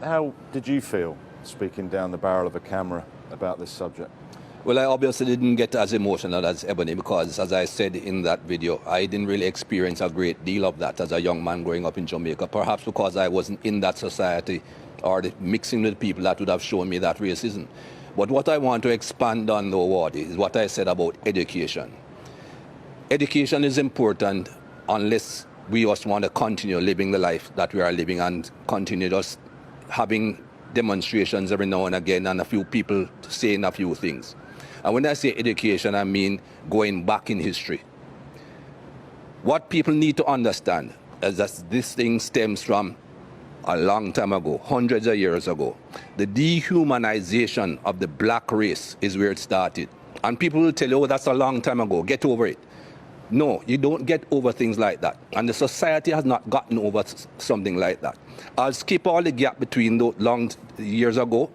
How did you feel speaking down the barrel of a camera about this subject? Well, I obviously didn't get as emotional as Ebony because, as I said in that video, I didn't really experience a great deal of that as a young man growing up in Jamaica, perhaps because I wasn't in that society or mixing with people that would have shown me that racism. But what I want to expand on, though, Wadi, is what I said about education. Education is important unless we just want to continue living the life that we are living and continue just having demonstrations every now and again and a few people saying a few things. And when I say education, I mean going back in history. What people need to understand is that this thing stems from a long time ago, hundreds of years ago. The dehumanization of the black race is where it started. And people will tell you, oh, that's a long time ago, get over it. No, you don't get over things like that. And the society has not gotten over something like that. I'll skip all the gap between those long years ago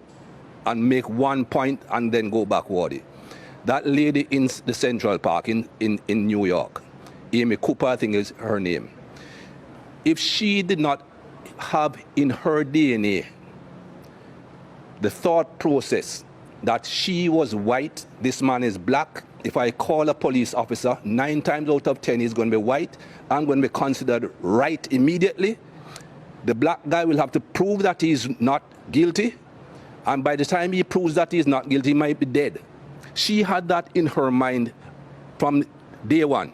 and make one point and then go backward. That lady in the Central Park in New York, Amy Cooper, I think is her name. If she did not have in her DNA the thought process that she was white, this man is black, if I call a police officer, 9 times out of 10 he's going to be white, I'm going to be considered right immediately. The black guy will have to prove that he's not guilty, and by the time he proves that he's not guilty, he might be dead. She had that in her mind from day one.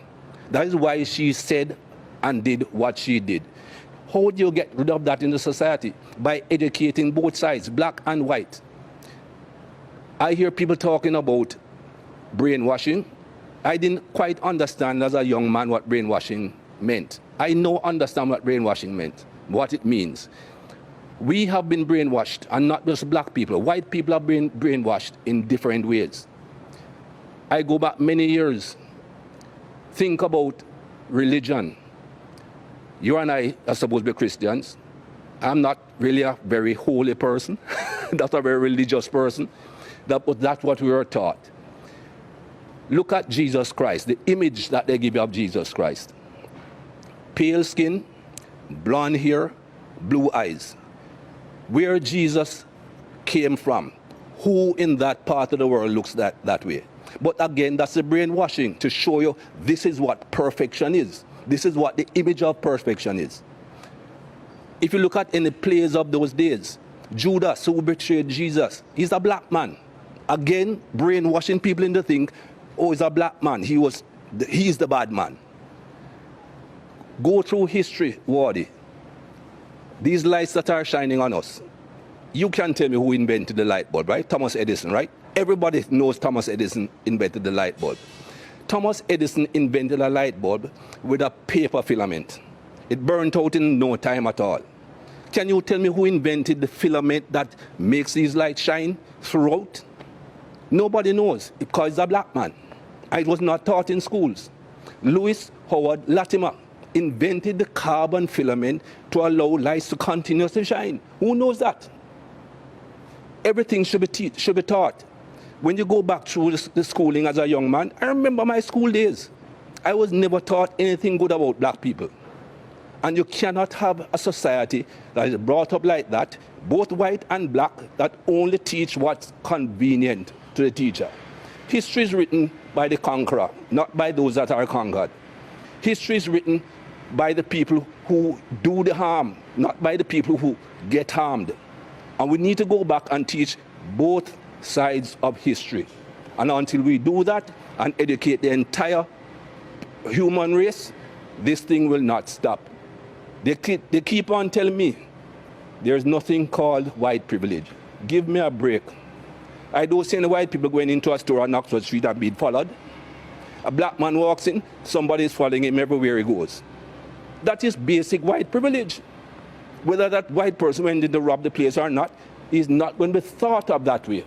That is why she said and did what she did. How do you get rid of that in the society? By educating both sides, black and white. I hear people talking about brainwashing. I didn't quite understand as a young man what brainwashing meant. I now understand what brainwashing meant, what it means. We have been brainwashed, and not just black people. White people have been brainwashed in different ways. I go back many years. Think about religion. You and I are supposed to be Christians. I'm not really a very holy person, not a very religious person, but that's what we were taught. Look at Jesus Christ, the image that they give you of Jesus Christ. Pale skin, blonde hair, blue eyes. Where Jesus came from, who in that part of the world looks that way? But again, that's the brainwashing to show you this is what perfection is. This is what the image of perfection is. If you look at any plays of those days, Judas, who betrayed Jesus, he's a black man. Again, brainwashing people into think, oh, he's a black man. He's the bad man. Go through history, Wadi. These lights that are shining on us. You can tell me who invented the light bulb, right? Thomas Edison, right? Everybody knows Thomas Edison invented the light bulb. Thomas Edison invented a light bulb with a paper filament. It burnt out in no time at all. Can you tell me who invented the filament that makes these lights shine throughout? Nobody knows, because he's a black man. It was not taught in schools. Louis Howard Latimer invented the carbon filament to allow lights to continuously shine. Who knows that? Everything should be taught. When you go back through the schooling as a young man, I remember my school days. I was never taught anything good about black people. And you cannot have a society that is brought up like that, both white and black, that only teach what's convenient to the teacher. History is written by the conqueror, not by those that are conquered. History is written by the people who do the harm, not by the people who get harmed. And we need to go back and teach both sides of history. And until we do that and educate the entire human race, this thing will not stop. They keep on telling me there's nothing called white privilege. Give me a break. I don't see any white people going into a store on Oxford Street and being followed. A black man walks in, somebody is following him everywhere he goes. That is basic white privilege. Whether that white person went in to rob the place or not, is not going to be thought of that way.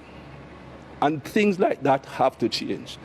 And things like that have to change.